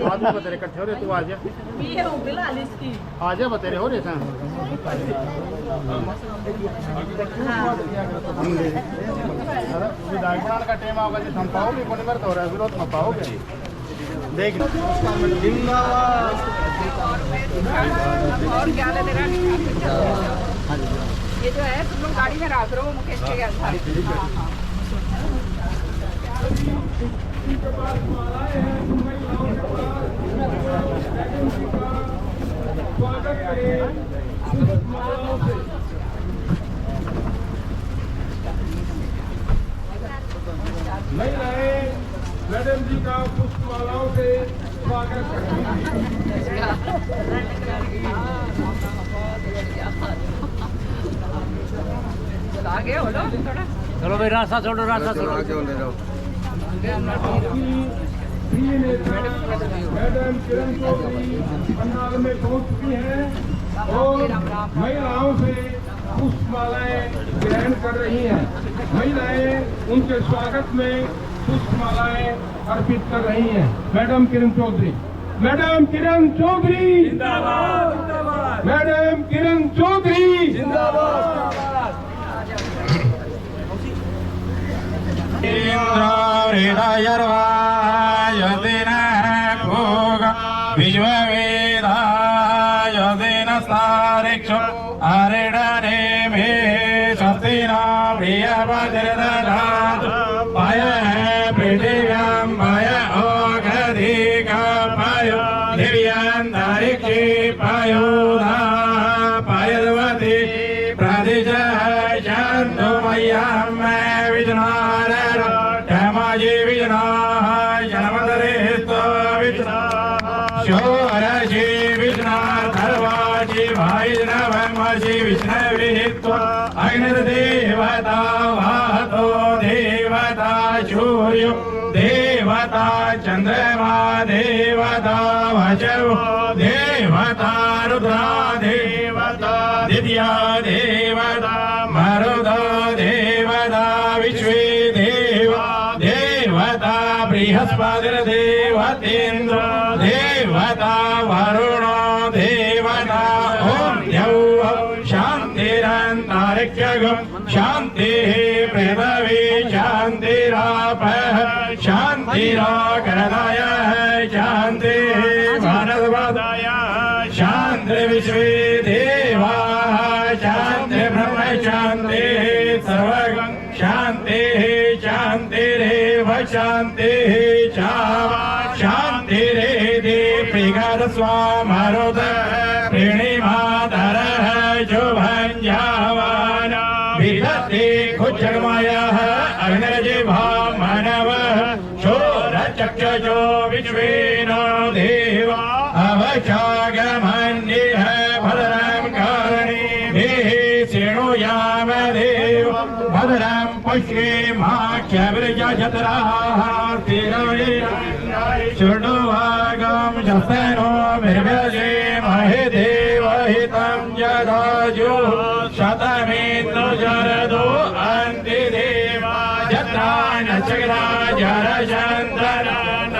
आज बतेरे इकट्ठे हो रहे, तू आ जा, आ जा बतेरे हो रहे थे। विधायक बनाने का टाइम आओगे जी, हम पाओगे कौन बार तो रहा है, विरोध में पाओगे देख। और क्या ले ये जो है तुम लोग गाड़ी में रख रहे हो मुकेश के साथ। मैडम जी का पुष्पमालाओं से स्वागत आगे हो लो थोड़ा। चलो भाई रास्ता छोड़ो, रास्ता छोड़ो, आगे ले रहा हूँ। मैडम किरण चौधरी पंडाल में पहुंच चुकी हैं और महिलाओं से पुष्पमालाएं ग्रहण कर रही हैं। महिलाएं उनके स्वागत में पुष्पमालाएं अर्पित कर रही हैं। मैडम किरण चौधरी, मैडम किरण चौधरी जिंदाबाद, मैडम किरण चौधरी जिंदाबाद। देवता वातो देवता सूर्यो देवता चंद्रमा देवता वचो देवता रुद्रा देवता दिव्या देवता मरुदो देवता विश्वे देवा देवता बृहस्पतिर्देवतेन्द्र देवता वरुणो देवता ओम द्यौः शान्तिरन्तरिक्षगं शान्तिः पृथिवी शान्तिरापः शान्तिराकरणायः शान्तिः वनस्पतयः शान्तिर्विश्वे देवाः शान्तिर्ब्रह्म शान्तिः सर्वगं शान्तिः शान्तिरेव शान्तिः शान्तिरेधि प्रियस्वामरुतः प्रणिमाधरः शुभञ्जावान विदते खुचर्मयः अग्निर्जिह्वा मानवः शोरचक्षुषो विश्वेन देवा अवशागमन्यः भद्रं कर्णेभिः शृणुयाम देव भद्रं पुष्येमाख्यविर्यजत्राः शृणुवागं शस्तनो विर्व्यजेमहि देवहितं यदाजु शतमेन्दु जरदो अन्ति देवा यत्रा नचक्रा जरचन्दनं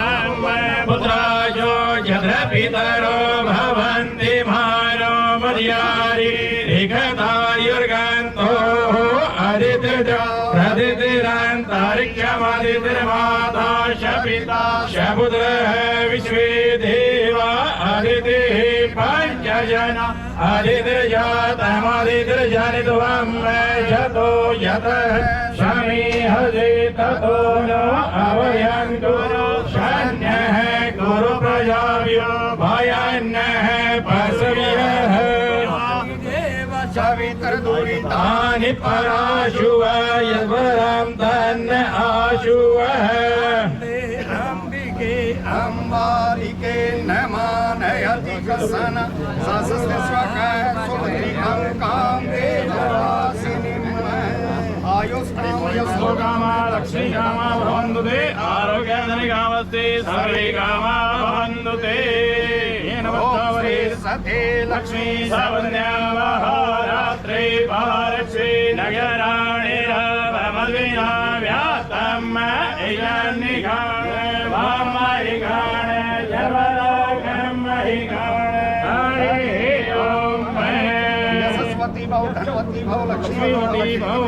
पुत्राजो यत्र पितरो भवन्ति मानो मर्यारि रिगतायुर्गन्तो अदितिर्ज प्रदितिरन्तरिक्षमदितिर्माता शपिता शपुत्रः विश्वे देवा अदितिः पञ्चजना अदितिर्जातमदितिर्जनित्वं शतो यतः शमीहजे ततो न अवयन्तु शन्यः कुरु प्रजाभ्यो भयन्नः पशुभ्यः तानि पराशुव यद्वरं तन्न आशुवः अम्बालिके न मानयति कसन आयुष्कामा लक्ष्मी कामा भवन्तु ते आरोग्यधनिकामस्ते सर्वे कामा भवन्तु ते सते लक्ष्मी सवन्यावः रात्रे पारक्षे नगराणिरवमद्विना व्यातम् इयन्निघाण वामरिघाण जवर त्राहि हरि ओम यशस्वती भव, धनवती भव, लक्ष्मीवती भव,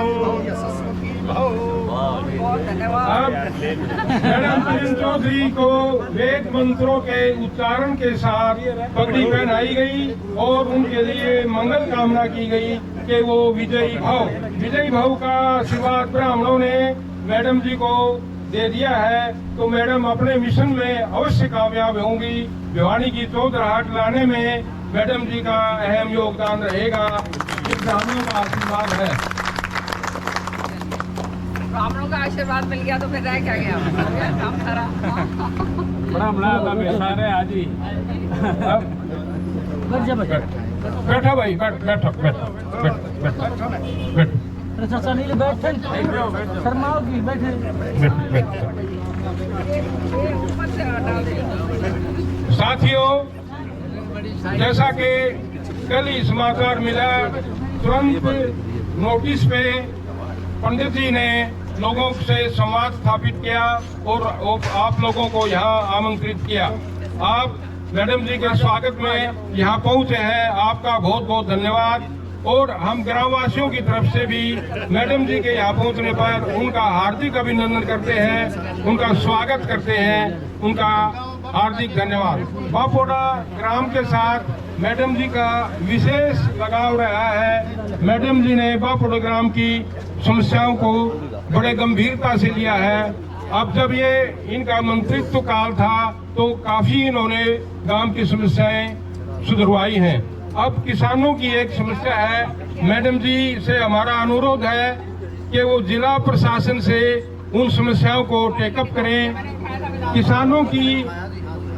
यशस्वती भव। बहुत धन्यवाद। अब मैडम किरण चौधरी को वेद मंत्रों के उच्चारण के साथ पगड़ी पहनाई गई और उनके लिए मंगल कामना की गई कि वो विजयी भव का आशीर्वाद ब्राह्मणों ने मैडम जी को दे दिया है। तो मैडम अपने मिशन में अवश्य कामयाब होंगी। भिवानी की चौधराहट लाने में मैडम जी का अहम योगदान रहेगा। इस ब्राह्मणों का आशीर्वाद है। ब्राह्मणों का आशीर्वाद मिल गया तो फिर रह क्या गया, हो गया काम सारा। बैठा भाई, बैठो। सनील बैठे शर्माओ की बैठे। ये ऊपर से हटा दे। साथियों, जैसा कि कल ही समाचार मिला, तुरंत नोटिस पे पंडित जी ने लोगों से संवाद स्थापित किया और आप लोगों को यहाँ आमंत्रित किया। आप मैडम जी के स्वागत में यहाँ पहुँचे हैं, आपका बहुत बहुत धन्यवाद। और हम ग्रामवासियों की तरफ से भी मैडम जी के यहाँ पहुँचने पर उनका हार्दिक अभिनंदन करते हैं, उनका स्वागत करते हैं, उनका हार्दिक धन्यवाद। बापोड़ा ग्राम के साथ मैडम जी का विशेष लगाव रहा है। मैडम जी ने बापोड़ा ग्राम की समस्याओं को बड़े गंभीरता से लिया है। अब जब ये इनका मंत्रित्व काल था तो काफी इन्होंने गांव की समस्याएं सुधरवाई हैं। अब किसानों की एक समस्या है। मैडम जी से हमारा अनुरोध है कि वो जिला प्रशासन से उन समस्याओं को टेकअप करें।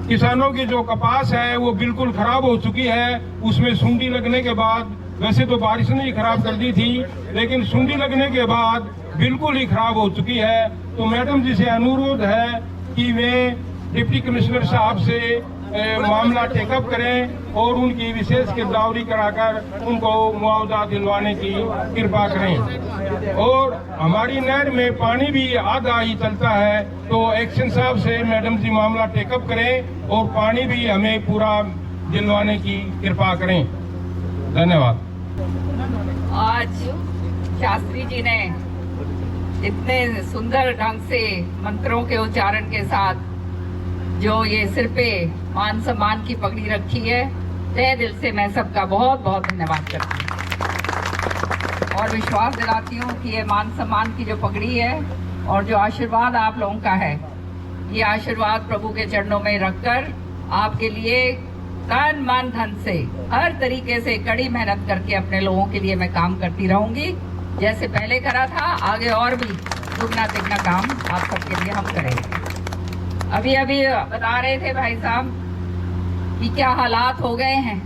किसानों की जो कपास है वो बिल्कुल खराब हो चुकी है। उसमें सुंडी लगने के बाद, वैसे तो बारिश ने ही खराब कर दी थी, लेकिन सुंडी लगने के बाद बिल्कुल ही खराब हो चुकी है। तो मैडम जी से अनुरोध है कि वे डिप्टी कमिश्नर साहब से मामला टेकअप करें और उनकी विशेष गिरदावरी कराकर उनको मुआवजा दिलवाने की कृपा करें। और हमारी नहर में पानी भी आधा ही चलता है, तो एक्शन साहब से मैडम जी मामला टेकअप करें और पानी भी हमें पूरा दिलवाने की कृपा करें। धन्यवाद। आज शास्त्री जी ने इतने सुंदर ढंग से मंत्रों के उच्चारण के साथ जो ये सिर पे मान सम्मान की पगड़ी रखी है, तहे दिल से मैं सबका बहुत बहुत धन्यवाद करती हूँ और विश्वास दिलाती हूँ कि ये मान सम्मान की जो पगड़ी है और जो आशीर्वाद आप लोगों का है, ये आशीर्वाद प्रभु के चरणों में रखकर आपके लिए तन मन धन से हर तरीके से कड़ी मेहनत करके अपने लोगों के लिए मैं काम करती रहूंगी। जैसे पहले करा था, आगे और भी दुगना तिगना काम आप सबके लिए हम करेंगे। अभी बता रहे थे भाई साहब कि क्या हालात हो गए हैं।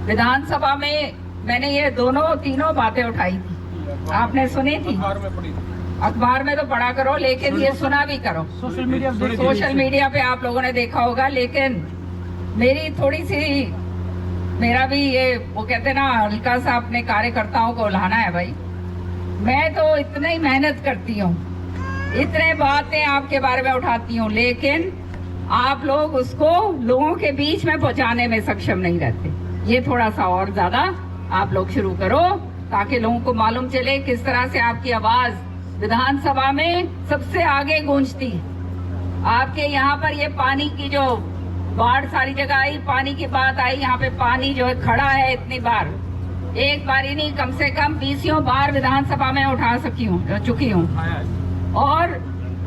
विधानसभा में मैंने ये तीनों बातें उठाई थी, आपने सुनी थी, अखबार में तो पढ़ा करो, लेकिन ये सुना भी करो। सोशल मीडिया पे आप लोगों ने देखा होगा। लेकिन मेरी थोड़ी सी, मेरा भी ये वो कहते ना, हल्का सा अपने कार्यकर्ताओं को उल्हाना है भाई। मैं तो इतनी ही मेहनत करती हूँ, इतने बातें आपके बारे में उठाती हूँ, लेकिन आप लोग उसको लोगों के बीच में पहुंचाने में सक्षम नहीं रहते। ये थोड़ा सा और ज्यादा आप लोग शुरू करो ताकि लोगों को मालूम चले किस तरह से आपकी आवाज विधानसभा में सबसे आगे गूंजती। आपके यहाँ पर ये पानी की जो बाढ़ सारी जगह आई, पानी की बात आई, यहाँ पे पानी जो है खड़ा है इतनी बार, एक बार ही नहीं, कम से कम 20 बार विधानसभा में उठा चुकी हूँ। और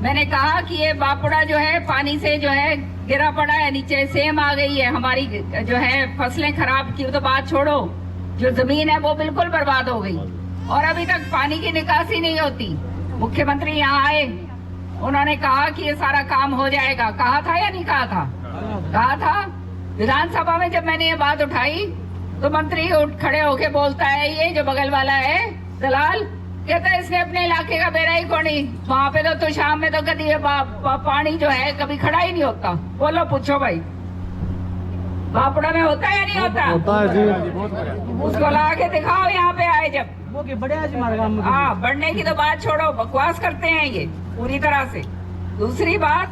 मैंने कहा कि ये बापुड़ा जो है पानी से जो है गिरा पड़ा है, नीचे सेम आ गई है, हमारी जो है फसलें खराब की तो बात छोड़ो, जो जमीन है वो बिल्कुल बर्बाद हो गई और अभी तक पानी की निकासी नहीं होती। मुख्यमंत्री यहाँ आए, उन्होंने कहा कि ये सारा काम हो जाएगा। कहा था या नहीं कहा था? कहा था। विधानसभा में जब मैंने ये बात उठाई तो मंत्री उठ खड़े होके बोलता है, ये जो बगल वाला है दलाल, कहता है इसने अपने इलाके का बेरा ही कोनी, वहाँ पे तो शाम में तो कभी पानी जो है कभी खड़ा ही नहीं होता। बोलो, पूछो भाई, बापुड़ा में होता है या नहीं होता? होता है जी। उसको ला के दिखाओ यहाँ पे आए जब। बड़े बढ़ने की तो बात छोड़ो, बकवास करते हैं ये पूरी तरह से। दूसरी बात,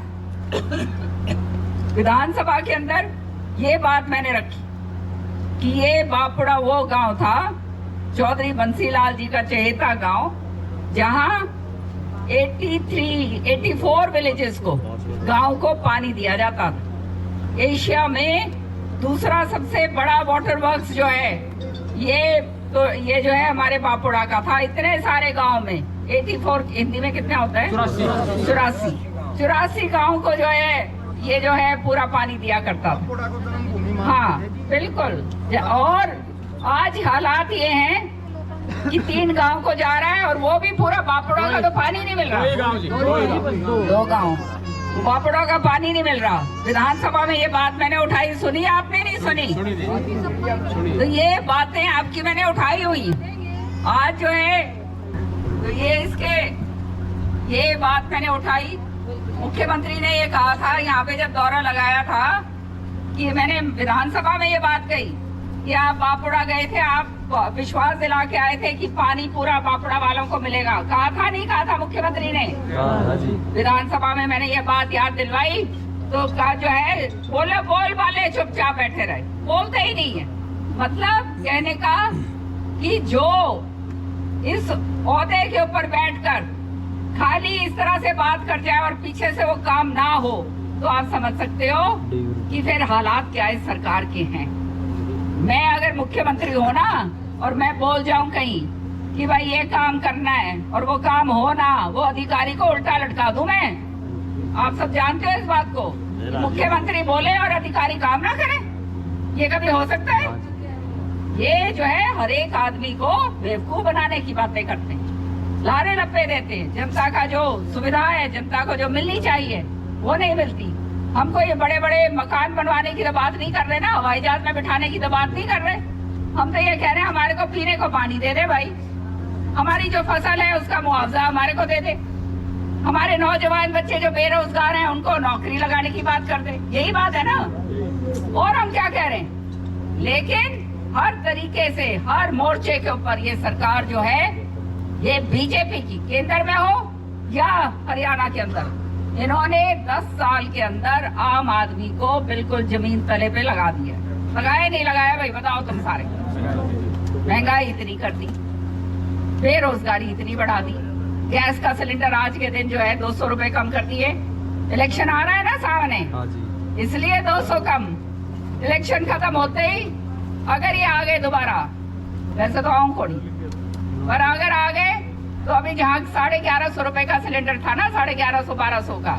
विधानसभा के अंदर ये बात मैंने रखी कि ये बापुड़ा वो गांव था, चौधरी बंसीलाल जी का चहेता गांव, जहां 84 विलेजेस को, गांव को पानी दिया जाता था। एशिया में दूसरा सबसे बड़ा वाटर वर्क्स जो है ये जो है हमारे बापुड़ा का था। इतने सारे गांव में 84, हिंदी में कितना होता है? 84 गांव को जो है ये जो है पूरा पानी दिया करता था। हाँ बिल्कुल। और आज हालात ये हैं कि 3 गांव को जा रहा है और वो भी पूरा बापुड़ा का तो पानी नहीं मिल रहा। 2 गांव बापुड़ा का पानी नहीं मिल रहा। विधानसभा में ये बात मैंने उठाई, सुनी आपने? नहीं सुनी। तो ये बातें आपकी मैंने उठाई हुई। आज जो है तो ये बात मैंने उठाई। मुख्यमंत्री ने ये कहा था यहाँ पे जब दौरा लगाया था कि मैंने विधानसभा में ये बात कही कि आप बापुड़ा गए थे, आप विश्वास दिला के आए थे कि पानी पूरा बापुड़ा वालों को मिलेगा। कहा था नहीं कहा था मुख्यमंत्री ने? विधानसभा में मैंने ये बात याद दिलवाई तो कहा जो है बोल वाले चुपचाप बैठे रहे, बोलते ही नहीं है। मतलब कहने का कि जो इस ओहदे के ऊपर बैठकर खाली इस तरह से बात कर जाए और पीछे से वो काम ना हो, तो आप समझ सकते हो कि फिर हालात क्या इस सरकार के हैं। मैं अगर मुख्यमंत्री हो ना और मैं बोल जाऊं कहीं कि भाई ये काम करना है और वो काम हो ना, वो अधिकारी को उल्टा लटका दूं मैं। आप सब जानते हो इस बात को। मुख्यमंत्री बोले और अधिकारी काम ना करे, ये कभी हो सकता है? ये जो है हर एक आदमी को बेवकूफ बनाने की बातें करते हैं, लारे लप्पे देते हैं। जनता का जो सुविधा है, जनता को जो मिलनी चाहिए वो नहीं मिलती। हमको ये बड़े बड़े मकान बनवाने की तो बात नहीं कर रहे ना, हवाई जहाज में बिठाने की तो बात नहीं कर रहे। हम तो ये कह रहे हैं हमारे को पीने को पानी दे दे भाई, हमारी जो फसल है उसका मुआवजा हमारे को दे दे, हमारे नौजवान बच्चे जो बेरोजगार हैं उनको नौकरी लगाने की बात कर दे। यही बात है ना। और हम क्या कह रहे हैं? लेकिन हर तरीके से हर मोर्चे के ऊपर ये सरकार जो है, ये बीजेपी की, केंद्र में हो या हरियाणा के अंदर, इन्होंने 10 साल के अंदर आम आदमी को बिल्कुल जमीन तले पे लगा दिया। लगाया नहीं लगाया भाई बताओ तुम सारे? महंगाई इतनी कर दी, बेरोजगारी इतनी बढ़ा दी, गैस का सिलेंडर आज के दिन जो है 200 रुपए कम कर दिए। इलेक्शन आ रहा है ना सामने, इसलिए 200 कम। इलेक्शन खत्म होते ही अगर ये आ गए दोबारा, वैसे तो आऊं कोड़ी, पर अगर आ गए तो अभी जहाँ 1150 रुपए का सिलेंडर था ना, 1150-1200 का,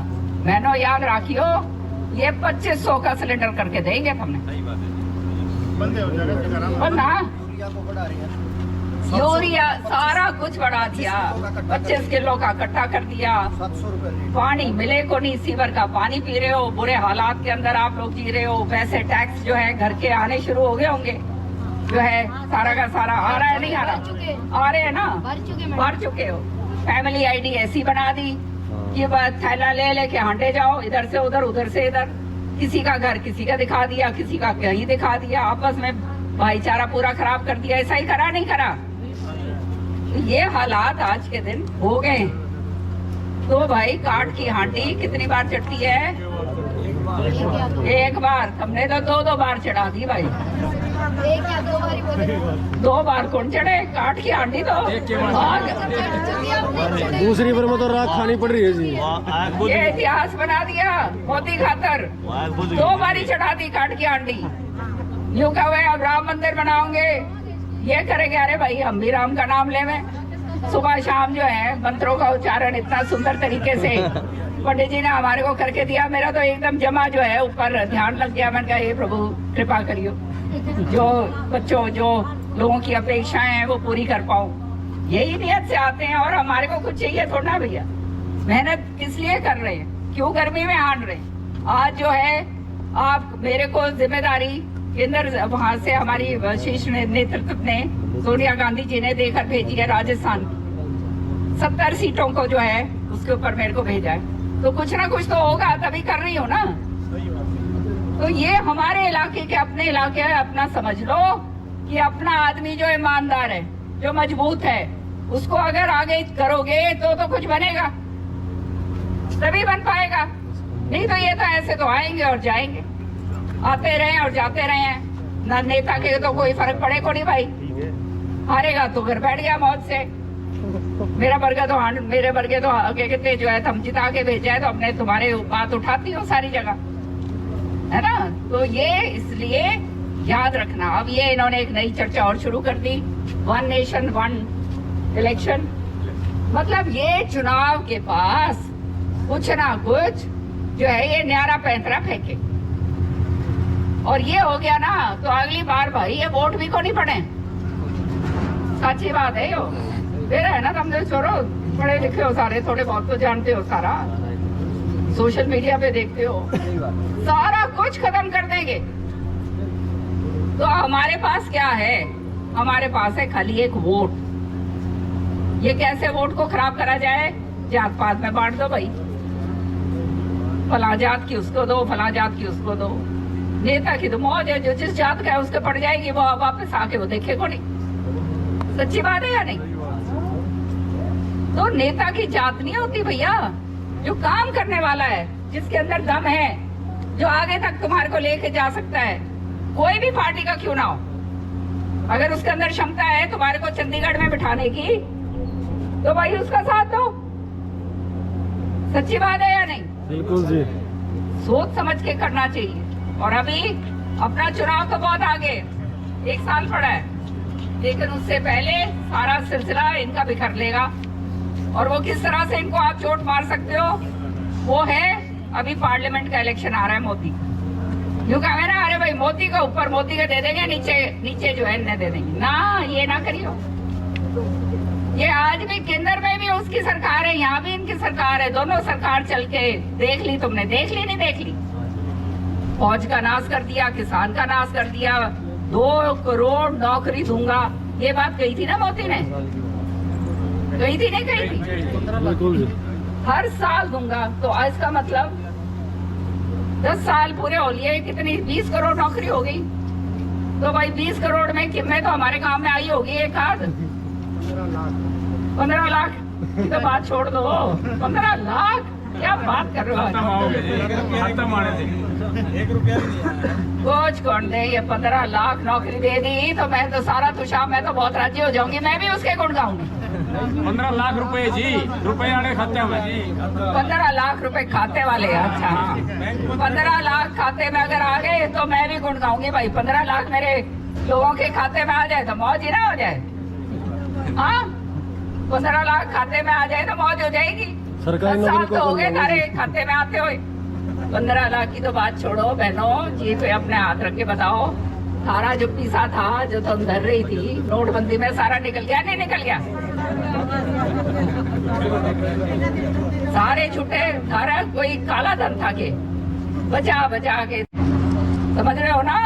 बहनों याद रखियो ये 2500 का सिलेंडर करके देंगे हमने। ना यूरिया सारा कुछ बढ़ा दिया, 25 किलो का इकट्ठा कर दिया। पानी मिले को नहीं, सीवर का पानी पी रहे हो, बुरे हालात के अंदर आप लोग जी रहे हो। वैसे टैक्स जो है घर के आने शुरू हो गए होंगे, जो है सारा का सारा आ रहा है, नहीं आ रहा? आ रहे हैं ना, भर चुके हो। फैमिली आईडी ऐसी बना दी कि बस थैला ले लेके हांटे जाओ, इधर से उधर उधर से इधर, किसी का घर किसी का दिखा दिया, किसी का कहीं दिखा दिया, आपस में भाईचारा पूरा खराब कर दिया। ऐसा ही करा नहीं करा? ये हालात आज के दिन हो गए। तो भाई काट की हांडी कितनी बार चढ़ती है? एक बार, हमने तो 2 बार चढ़ा दी भाई। 2 बार कौन चढ़े? काट की हांडी तो दूसरी बार में तो राख खानी पड़ रही है जी। ये इतिहास बना दिया मोदी खातर। 2 बार ही चढ़ा दी काट की हांडी। यूं कहा हुआ अब राम मंदिर बनाओगे, ये करेंगे। अरे भाई हम भी राम का नाम ले में सुबह शाम जो है मंत्रों का उच्चारण इतना सुंदर तरीके से पंडित जी ने हमारे को करके दिया। मेरा तो एकदम जमा जो है ऊपर ध्यान लग गया। मैंने कहा हे प्रभु कृपा करियो, जो बच्चों जो लोगों की अपेक्षाएं हैं वो पूरी कर पाऊं। यही नियत से आते हैं। और हमारे को कुछ चाहिए थोड़ा भैया, मेहनत किस लिए कर रहे हैं? क्यों गर्मी में हार रहे हैं? आज जो है आप मेरे को जिम्मेदारी केंद्र वहां से हमारी शीर्ष नेतृत्व ने, सोनिया गांधी जी ने देकर भेजी है राजस्थान की 70 सीटों को जो है उसके ऊपर मेरे को भेजा है। तो कुछ ना कुछ तो होगा, तभी कर रही हो ना। तो ये हमारे इलाके के अपने इलाके है, अपना समझ लो कि अपना आदमी जो ईमानदार है, जो मजबूत है, उसको अगर आगे करोगे तो कुछ बनेगा, तभी बन पाएगा। नहीं तो ये तो ऐसे तो आएंगे और जाएंगे। आते रहे और जाते रहे हैं ना। नेता के तो कोई फर्क पड़े को नहीं भाई, हारेगा तो घर बैठ गया मौज से। मेरे वर्गे तो क्या कहते जो है हम जिता के भेजा है तो हमने तुम्हारे बात उठाती हो सारी जगह, है ना। तो ये इसलिए याद रखना। अब ये इन्होंने एक नई चर्चा और शुरू कर दी, 1 नेशन 1 इलेक्शन। मतलब ये चुनाव के पास कुछ ना कुछ जो है ये न्यारा पैंतरा फेंके, और ये हो गया ना तो अगली बार भाई ये वोट भी को नहीं पड़े। सच्ची बात है यो। फिर है ना, तुम छोड़ो, पढ़े लिखे हो सारे, थोड़े बहुत तो जानते हो सारा, सोशल मीडिया पे देखते हो, सारा कुछ खत्म कर देंगे। तो हमारे पास क्या है? हमारे पास है खाली एक वोट। ये कैसे वोट को खराब करा जाए? जात पात में बांट दो भाई, फला जात की उसको दो, फला जात की उसको दो। नेता की तो मौज है, जो जिस जात का है उसके पड़ जाएगी, वो वापस आके वो देखे को नहीं। सच्ची बात है या नहीं? तो नेता की जात नहीं होती भैया, जो काम करने वाला है, जिसके अंदर दम है, जो आगे तक तुम्हारे को लेके जा सकता है, कोई भी पार्टी का क्यों ना हो, अगर उसके अंदर क्षमता है तुम्हारे को चंडीगढ़ में बिठाने की, तो भाई उसका साथ दो। सच्ची बात है या नहीं? बिल्कुल जी। सोच समझ के करना चाहिए। और अभी अपना चुनाव तो बहुत आगे, 1 साल पड़ा है, लेकिन उससे पहले सारा सिलसिला इनका बिखर लेगा। और वो किस तरह से इनको आप चोट मार सकते हो, वो है अभी पार्लियामेंट का इलेक्शन आ रहा है। मोदी यूँ कहे ना, अरे भाई मोदी का ऊपर मोदी का दे देंगे, नीचे जो है इन्हें दे देंगे ना। ये ना करियो। ये आज भी केंद्र में भी उसकी सरकार है, यहाँ भी इनकी सरकार है, दोनों सरकार चल के देख ली तुमने, देख ली नहीं देख ली? फौज का नाश कर दिया, किसान का नाश कर दिया, 2 करोड़ नौकरी दूंगा, ये बात कही थी ना मोदी ने? कही थी नहीं कही थी? बिल्कुल जी। हर साल दूंगा, तो इसका मतलब 10 साल पूरे हो लिए, कितनी 20 करोड़ नौकरी हो गई। तो भाई 20 करोड़ में कितने तो हमारे गांव में आई होगी एक आध 15 लाख की तो बात छोड़ दो। 15 लाख क्या बात कर रहे हो? कुछ कौन दे? ये 15 लाख नौकरी दे दी तो मैं तो सारा तुषार, मैं तो बहुत राजी हो जाऊंगी, मैं भी उसके गुण गाऊंगी। 15 लाख रुपए जी, रुपए आने खाते में जी। 15 लाख रुपए खाते वाले? अच्छा, 15 लाख खाते में अगर आ गए तो मैं भी गुण गाऊंगी भाई। 15 लाख मेरे लोगों के खाते में आ जाए तो मौज ही ना हो जाए। हाँ, 15 लाख खाते में आ जाए तो मौज हो जाएगी। सरकारी 10 साल नौकरी तो हो गए को तारे खाते में आते हुए। 15 लाख की तो बात छोड़ो बहनों जी, पे अपने हाथ रख के बताओ, सारा जो पीसा था, जो तुम धर रही थी नोटबंदी में, सारा निकल गया नहीं निकल गया? सारे छुट्टे, सारा कोई काला धन था के बचा बचा के, समझ रहे हो ना?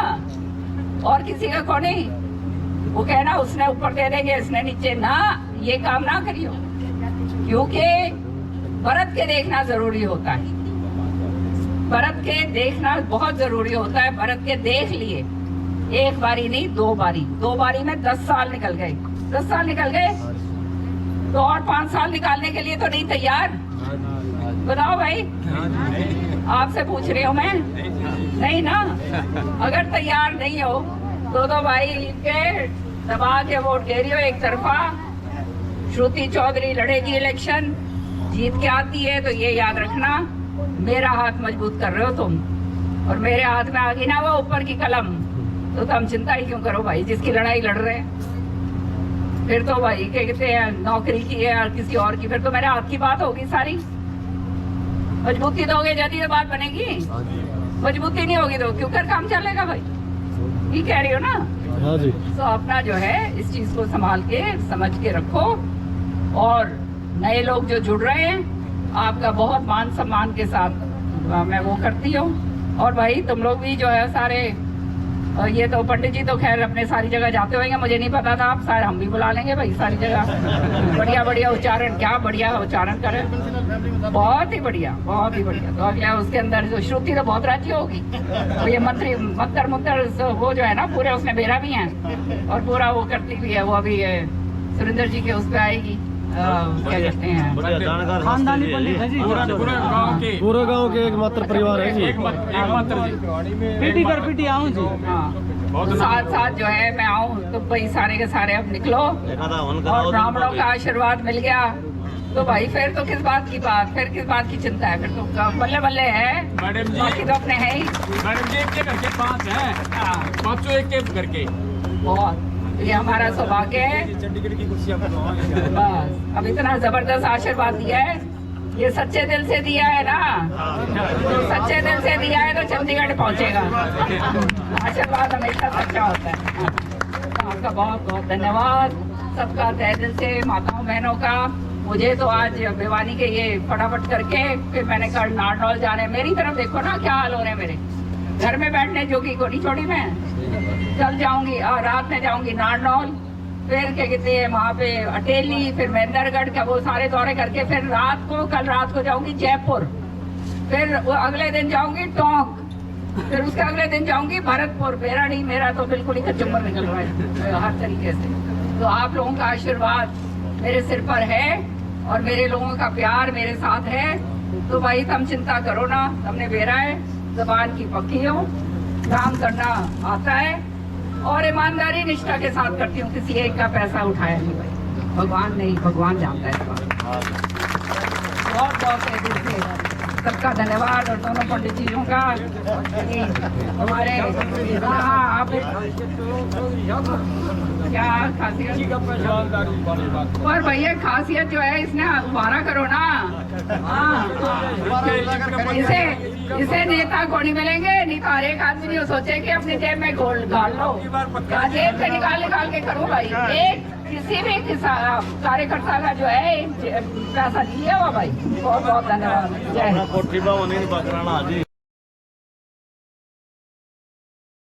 और किसी का को नहीं। वो कहना उसने ऊपर दे देंगे, इसने नीचे, ना, ये काम ना करियो, क्योंकि भरत के देखना जरूरी होता है। भरत के देखना बहुत जरूरी होता है। भरत के देख लिए, एक बारी नहीं 2 बारी, 2 बारी में 10 साल निकल गए। 10 साल निकल गए तो और 5 साल निकालने के लिए तो नहीं तैयार? बताओ भाई, आपसे पूछ रही हूँ मैं, नहीं ना? अगर तैयार नहीं हो तो भाई के दबा के वोट दे रही हो एक तरफा। श्रुति चौधरी लड़ेगी इलेक्शन, जीत के आती है तो ये याद रखना, मेरा हाथ मजबूत कर रहे हो तुम, और मेरे हाथ में आ गई ना वो ऊपर की कलम, तो तुम चिंता ही क्यों करो भाई, जिसकी लड़ाई लड़ रहे हैं। फिर तो भाई क्या कहते हैं, नौकरी की है और किसी और की, फिर तो मेरे हाथ की बात होगी सारी। मजबूती दोगे जल्दी तो बात बनेगी, मजबूती नहीं होगी तो क्यों कर काम चलेगा भाई? ये कह रही हो ना? हाँ जी। तो अपना जो है इस चीज को संभाल के समझ के रखो। और नए लोग जो जुड़ रहे हैं, आपका बहुत मान सम्मान के साथ मैं वो करती हूँ। और भाई तुम लोग भी जो है सारे, ये तो पंडित जी तो खैर अपने सारी जगह जाते होंगे, मुझे नहीं पता था, आप सारे हम भी बुला लेंगे भाई सारी जगह। बढ़िया बढ़िया उच्चारण, क्या बढ़िया उच्चारण करें, बहुत ही बढ़िया, बहुत ही बढ़िया। तो क्या उसके अंदर जो श्रुति तो बहुत राजी होगी, तो ये मंत्री मंत्र वो जो है ना पूरे उसने बेरा भी है और पूरा वो करती भी है। वो अभी सुरेंद्र जी के उस पर आएगी, क्या कहते हैं, खानदानी पंडित है जी। पूरे गांव के पूरे गांव के एकमात्र परिवार है जी। एकमात्र जी। पीटी कर पीटी आऊँ जी। हाँ, साथ साथ जो है मैं आऊँ तो भाई सारे के सारे अब निकलो, और ब्राह्मणों का आशीर्वाद मिल गया तो भाई फिर तो किस बात की बात, फिर किस बात की चिंता है, फिर तो बल्ले बल्ले है। मैडम जी, बाकी तो अपने है ही। मैडम जी, एक के घर के 5 हैं, हाँ, पांचों एक के घर के। बहुत, ये हमारा सौभाग्य है। बस अब इतना जबरदस्त आशीर्वाद दिया है, ये सच्चे दिल से दिया है ना, तो सच्चे दिल से दिया है तो चंडीगढ़ पहुंचेगा। आशीर्वाद हमेशा सच्चा होता है। तो आपका बहुत बहुत धन्यवाद सबका, तहे दिल से, माताओं बहनों का। मुझे तो आज भिवानी के ये फटाफट करके फिर मैंने कल नारनौल जाने, मेरी तरफ देखो ना क्या हाल हो रहे हैं मेरे घर में बैठने जोगी कोटी छोड़ी में। कल जाऊंगी और रात में जाऊंगी नारनौल, फिर क्या कहते हैं वहाँ पे अटेली, फिर महेंद्रगढ़ का वो सारे दौरे करके फिर कल रात को जाऊंगी जयपुर, फिर वो अगले दिन जाऊंगी टोंक, फिर उसके अगले दिन जाऊंगी भरतपुर। मेरा नहीं, मेरा तो बिल्कुल ही कचुम्बर निकल रहा है हर तरीके से। तो आप लोगों का आशीर्वाद मेरे सिर पर है और मेरे लोगों का प्यार मेरे साथ है। तो भाई तुम चिंता करो ना, तुमने बेरा है, जबान की पक्की हो, काम करना आता है और ईमानदारी निष्ठा के साथ करती हूँ। किसी एक का पैसा उठाया नहीं भाई, भगवान नहीं, भगवान जानता है इस बात। बहुत बहुत है दिल से सबका धन्यवाद, और दोनों पंडित जी का हमारे। हाँ, आप क्या खासियत, और भैया खासियत जो है इसने उभारा करो ना। हाँ, इसे नेता को नहीं मिलेंगे, नहीं तो हर एक आदमी नहीं सोचे कि अपनी जेब में गोल्ड डाल लो, जेब से निकाल के करो भाई। एक किसी भी कार्यकर्ता का जो है पैसा दिया हुआ भाई। बहुत बहुत धन्यवाद। जय हिंद।